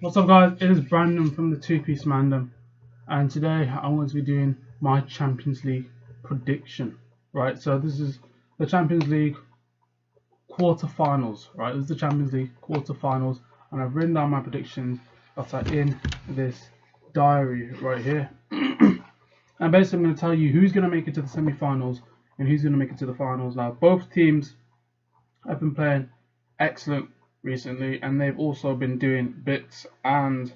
What's up, guys? It is Brandon from the Two Piece Mandem, and today I'm going to be doing my Champions League prediction. Right, so this is the Champions League quarterfinals. Right, this is the Champions League quarterfinals, and I've written down my predictions that are in this diary right here. And basically, I'm going to tell you who's going to make it to the semi-finals and who's going to make it to the finals. Now, both teams have been playing excellent recently, and they've also been doing bits. And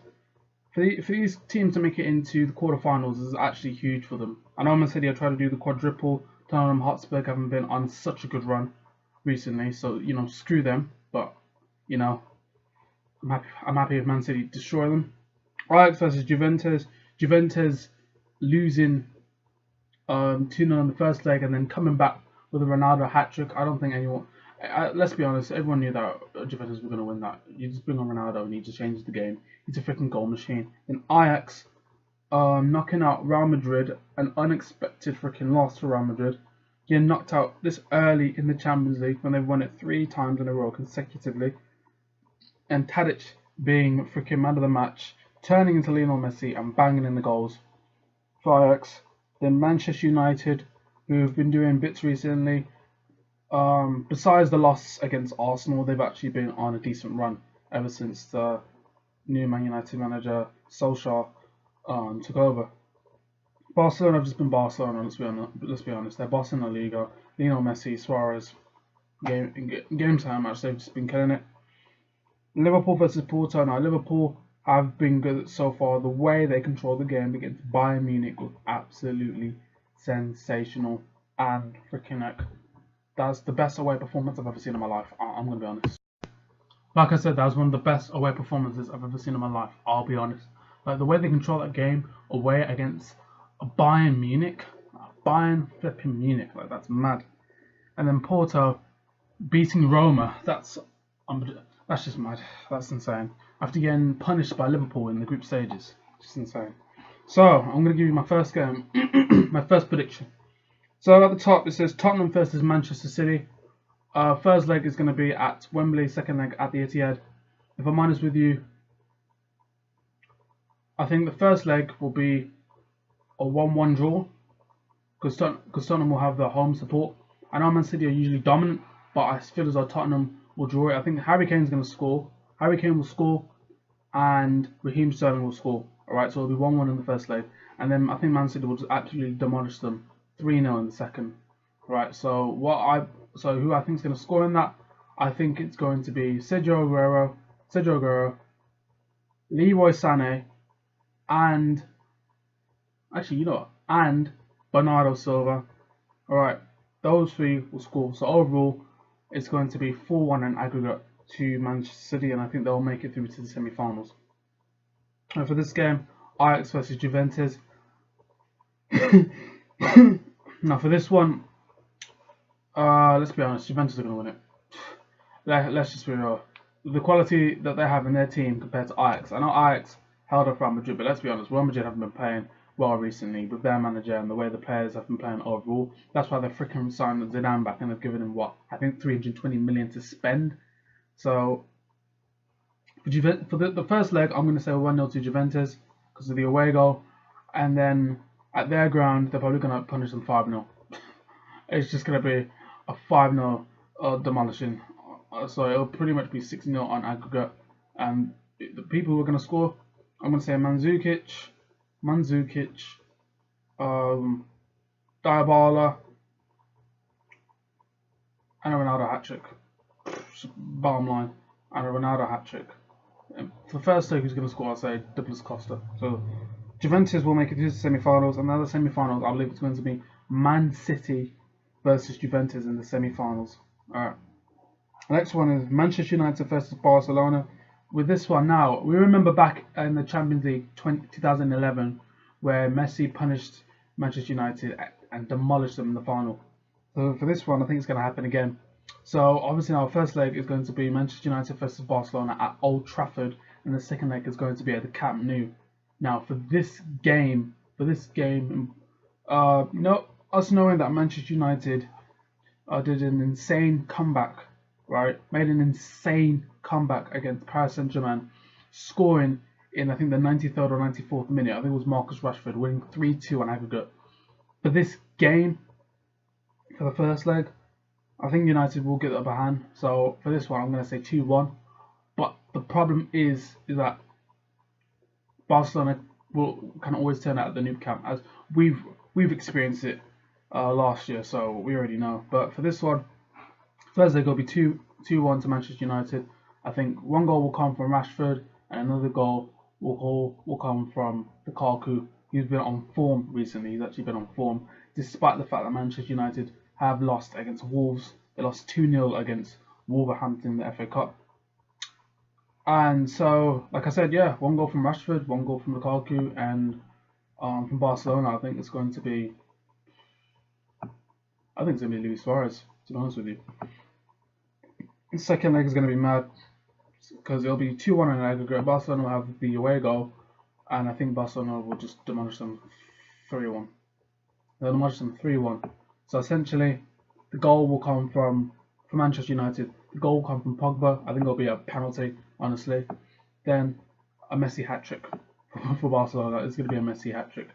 for these teams to make it into the quarterfinals is actually huge for them. I know Man City are trying to do the quadruple. Tottenham Hotspur haven't been on such a good run recently, so screw them. But I'm happy if Man City destroy them. Ajax versus Juventus. Juventus losing 2-0 in the first leg and then coming back with a Ronaldo hat trick. I don't think anyone. Let's be honest, everyone knew that Juventus were going to win that. You just bring on Ronaldo and he just changes the game. He's a freaking goal machine. Then Ajax knocking out Real Madrid, an unexpected freaking loss for Real Madrid. Getting knocked out this early in the Champions League when they've won it 3 times in a row consecutively. And Tadic being freaking man of the match, turning into Lionel Messi and banging in the goals for Ajax. Then Manchester United, who've been doing bits recently. Besides the loss against Arsenal, they've actually been on a decent run ever since the new Man United manager Solskjaer took over. Barcelona have just been Barcelona. Let's be honest. They're bossing La Liga. Lionel Messi, Suarez, game time match. They've just been killing it. Liverpool versus Porto. Now Liverpool have been good so far. The way they control the game against Bayern Munich was absolutely sensational and freaking heck. That's the best away performance I've ever seen in my life. I'm going to be honest. Like I said, that was one of the best away performances I've ever seen in my life. I'll be honest. Like the way they control that game away against Bayern Munich. Bayern flipping Munich. Like that's mad. And then Porto beating Roma. That's just mad. That's insane. After getting punished by Liverpool in the group stages. Just insane. So, I'm going to give you my first game. My first prediction. So at the top it says Tottenham versus Manchester City. First leg is going to be at Wembley, second leg at the Etihad. If I'm honest with you, I think the first leg will be a 1-1 draw because Tottenham will have the home support. I know Man City are usually dominant, but I feel as though Tottenham will draw it. I think Harry Kane's going to score. Harry Kane will score and Raheem Sterling will score. Alright, so it'll be 1-1 in the first leg. And then I think Man City will just absolutely demolish them 3-0 in the second. Right, so who I think is going to score in that? I think it's going to be Sergio Aguero, Leroy Sané, and Bernardo Silva. Alright, those 3 will score. So overall, it's going to be 4-1 in aggregate to Manchester City, and I think they'll make it through to the semi-finals. And for this game, Ajax versus Juventus. Now for this one, let's be honest, Juventus are going to win it. Let's just be real. The quality that they have in their team compared to Ajax. I know Ajax held off Real Madrid, but let's be honest, Real Madrid haven't been playing well recently with their manager and the way the players have been playing overall. That's why they're freaking signed Zidane back and they've given him I think 320 million to spend. So for the first leg, I'm going to say 1-0 to Juventus because of the away goal, and then at their ground, they're probably going to punish them 5-0. It's just going to be a 5-0 demolishing. So it'll pretty much be 6-0 on aggregate. And the people who are going to score, I'm going to say Mandzukic, Dybala, and a Ronaldo hat-trick. Bottom line, and a Ronaldo hat-trick. For the first leg, who's going to score, I'll say Douglas Costa. So Juventus will make it to the semi-finals, and the semi-finals, I believe it's going to be Man City versus Juventus in the semi-finals. Alright. Next one is Manchester United versus Barcelona. With this one now, we remember back in the Champions League 2011 where Messi punished Manchester United and demolished them in the final. So for this one, I think it's going to happen again. So obviously our first leg is going to be Manchester United versus Barcelona at Old Trafford, and the second leg is going to be at the Camp Nou. Now for this game, us knowing that Manchester United did an insane comeback, right? Made an insane comeback against Paris Saint-Germain. scoring in, I think, the 93rd or 94th minute. I think it was Marcus Rashford winning 3-2 on aggregate. For this game, for the first leg, I think United will get the upper hand. So for this one, I'm going to say 2-1. But the problem is that Barcelona can always turn out at the Nou Camp, as we've experienced it last year, so we already know. But for this one, first leg will be 2-1 to Manchester United. I think one goal will come from Rashford, and another goal will come from Lukaku. He's been on form recently. He's actually been on form, despite the fact that Manchester United have lost against Wolves. They lost 2-0 against Wolverhampton in the FA Cup. And so, like I said, yeah, one goal from Rashford, one goal from Lukaku, and from Barcelona, I think it's going to be Luis Suarez, to be honest with you. The second leg is going to be mad, because it'll be 2-1 in aggregate. Barcelona will have the away goal, and I think Barcelona will just demolish them 3-1. They'll demolish them 3-1. So essentially, the goal will come from Manchester United. The goal will come from Pogba. I think it'll be a penalty, honestly. Then a Messi hat-trick for Barcelona. It's going to be a Messi hat-trick.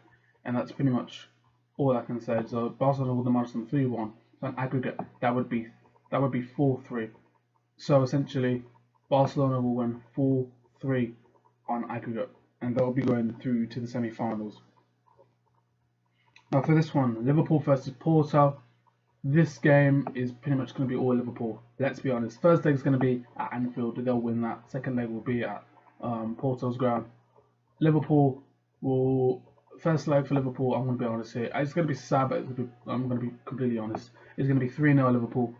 And that's pretty much all I can say. So Barcelona will demolish them 3-1. So in aggregate, that would be 4-3. So essentially, Barcelona will win 4-3 on aggregate, and they'll be going through to the semi-finals. Now for this one, Liverpool versus Porto. This game is pretty much going to be all Liverpool. Let's be honest. First leg is going to be at Anfield. They'll win that. Second leg will be at Porto's ground. Liverpool will. First leg for Liverpool, I'm going to be honest here. It's going to be sad, but I'm going to be completely honest. It's going to be 3-0 Liverpool.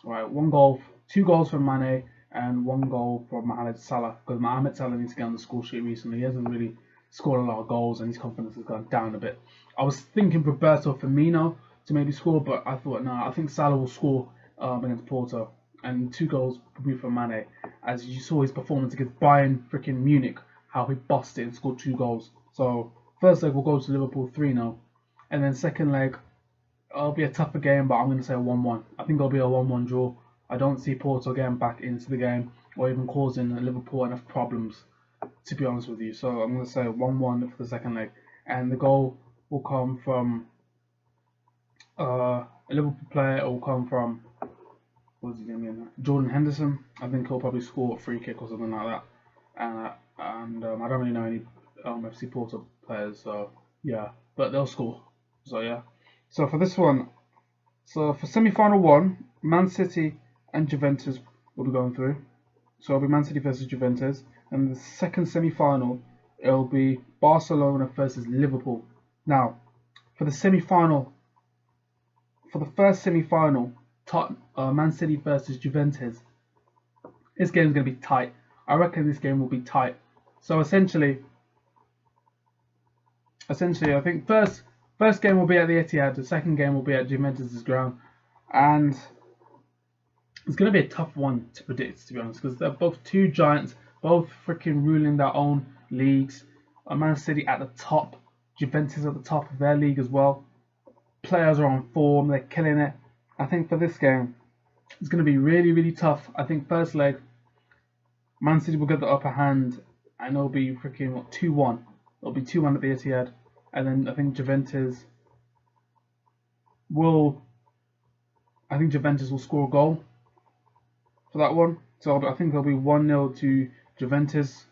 All right, 2 goals from Mane and 1 goal from Mohamed Salah. Because Mohamed Salah needs to get on the score sheet recently. He hasn't really scored a lot of goals, and his confidence has gone down a bit. I was thinking Roberto Firmino to maybe score, but I thought, no, I think Salah will score against Porto, and 2 goals will be from Mane. As you saw his performance against Bayern freaking Munich, how he bossed it and scored 2 goals. So first leg will go to Liverpool 3-0, and then second leg it'll be a tougher game, but I'm going to say a 1-1. I think it'll be a 1-1 draw. I don't see Porto getting back into the game or even causing Liverpool enough problems, to be honest with you. So I'm going to say 1-1 for the second leg, and the goal will come from a Liverpool player. It will come from, what's his name again? Jordan Henderson. I think he'll probably score a free kick or something like that. And I don't really know any FC Porto players, so yeah, but they'll score. So yeah. So for this one, so for semi-final 1, Man City and Juventus will be going through. So it'll be Man City versus Juventus, and the second semi-final it'll be Barcelona versus Liverpool. Now, for the semi-final, for the first semi-final, Man City versus Juventus, this game is going to be tight. I reckon this game will be tight. So essentially, I think first game will be at the Etihad. The second game will be at Juventus' ground, and it's going to be a tough one to predict, to be honest, because they're both 2 giants, both freaking ruling their own leagues. Man City at the top, Juventus at the top of their league as well. Players are on form, they're killing it. I think for this game, it's going to be really, really tough. I think first leg, Man City will get the upper hand, and it'll be freaking 2-1. It'll be 2-1 at the Etihad, and then I think Juventus will score a goal for that one. So I think there'll be 1-0 to Juventus,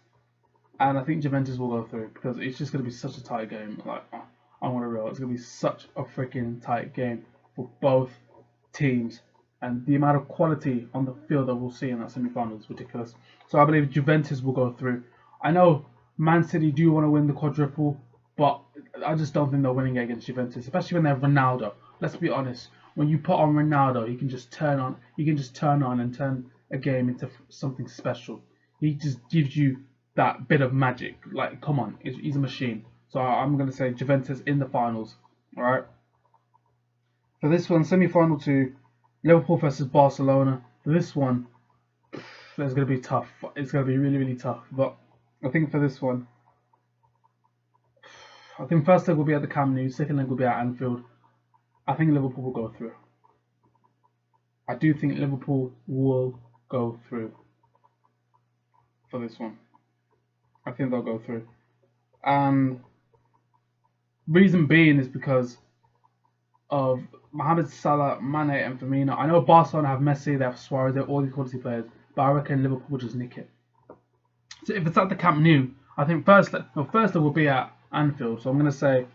and I think Juventus will go through, because it's just going to be such a tight game. Like, I want to real, it's going to be such a freaking tight game for both teams, and the amount of quality on the field that we'll see in that semi-final is ridiculous. So I believe Juventus will go through. I know Man City do want to win the quadruple, but I just don't think they're winning against Juventus, especially when they have Ronaldo. Let's be honest. When you put on Ronaldo, he can just turn on and turn a game into something special. He just gives you that bit of magic. Like, come on, he's a machine. So I'm going to say Juventus in the finals. All right. For this one, semi-final 2, Liverpool versus Barcelona. For this one, it's going to be tough. It's going to be really, really tough. But I think for this one, I think first leg will be at the Camp Nou, second leg will be at Anfield. I think Liverpool will go through. I do think Liverpool will go through for this one. I think they'll go through. And reason being is because of Mohamed Salah, Mane, and Firmino. I know Barcelona have Messi, they have Suarez, they're all these quality players, but I reckon Liverpool will just nick it. So if it's at the Camp Nou, I think first it will be at Anfield. So I'm going to say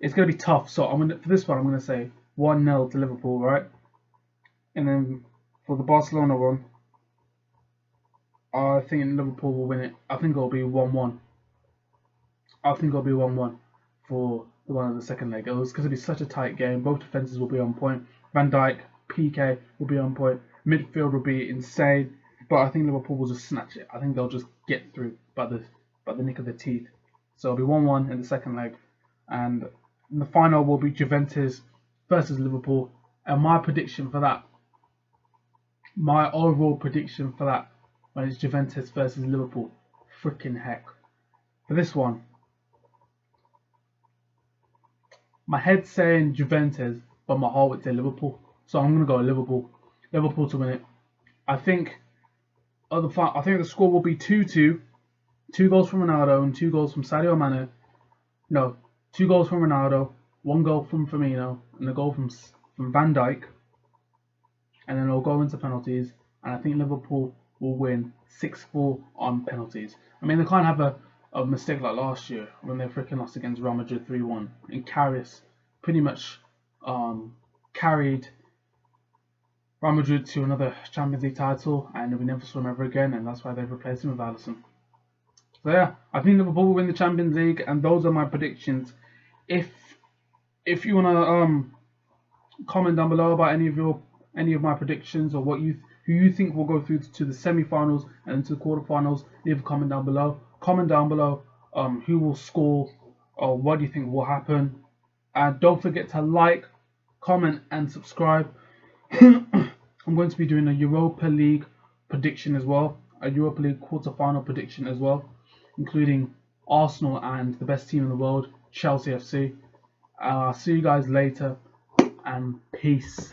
it's going to be tough. So for this one, I'm going to say 1-0 to Liverpool, right? And then for the Barcelona one, I think Liverpool will win it. I think it'll be 1-1. I think it'll be 1-1 for the one of the second leg. It's going to be such a tight game. Both defenses will be on point. Van Dijk, PK will be on point. Midfield will be insane. But I think Liverpool will just snatch it. I think they'll just get through by the nick of their teeth. So it'll be 1-1 in the second leg. And in the final will be Juventus versus Liverpool. And my prediction for that, my overall prediction for that, when it's Juventus versus Liverpool, freaking heck. For this one, my head's saying Juventus, but my heart would say Liverpool. So I'm going to go Liverpool. Liverpool to win it. I think the score will be 2-2. 2 goals from Ronaldo and 2 goals from Sadio Mane. No, 2 goals from Ronaldo, 1 goal from Firmino, and a goal from Van Dijk. And then it'll go into penalties. And I think Liverpool will win 6-4 on penalties. I mean, they can't have a mistake like last year when they freaking lost against Real Madrid 3-1. And Karius pretty much carried Real Madrid to another Champions League title, and we never saw him ever again, and that's why they've replaced him with Alisson. So yeah, I think Liverpool will win the Champions League, and those are my predictions. If you wanna comment down below about any of my predictions, or who you think will go through to the semi-finals and into the quarterfinals, leave a comment down below. Comment down below who will score, or what do you think will happen, and don't forget to like, comment, and subscribe. I'm going to be doing a Europa League prediction as well, a Europa League quarter-final prediction as well, including Arsenal and the best team in the world, Chelsea FC. I'll see you guys later, and peace.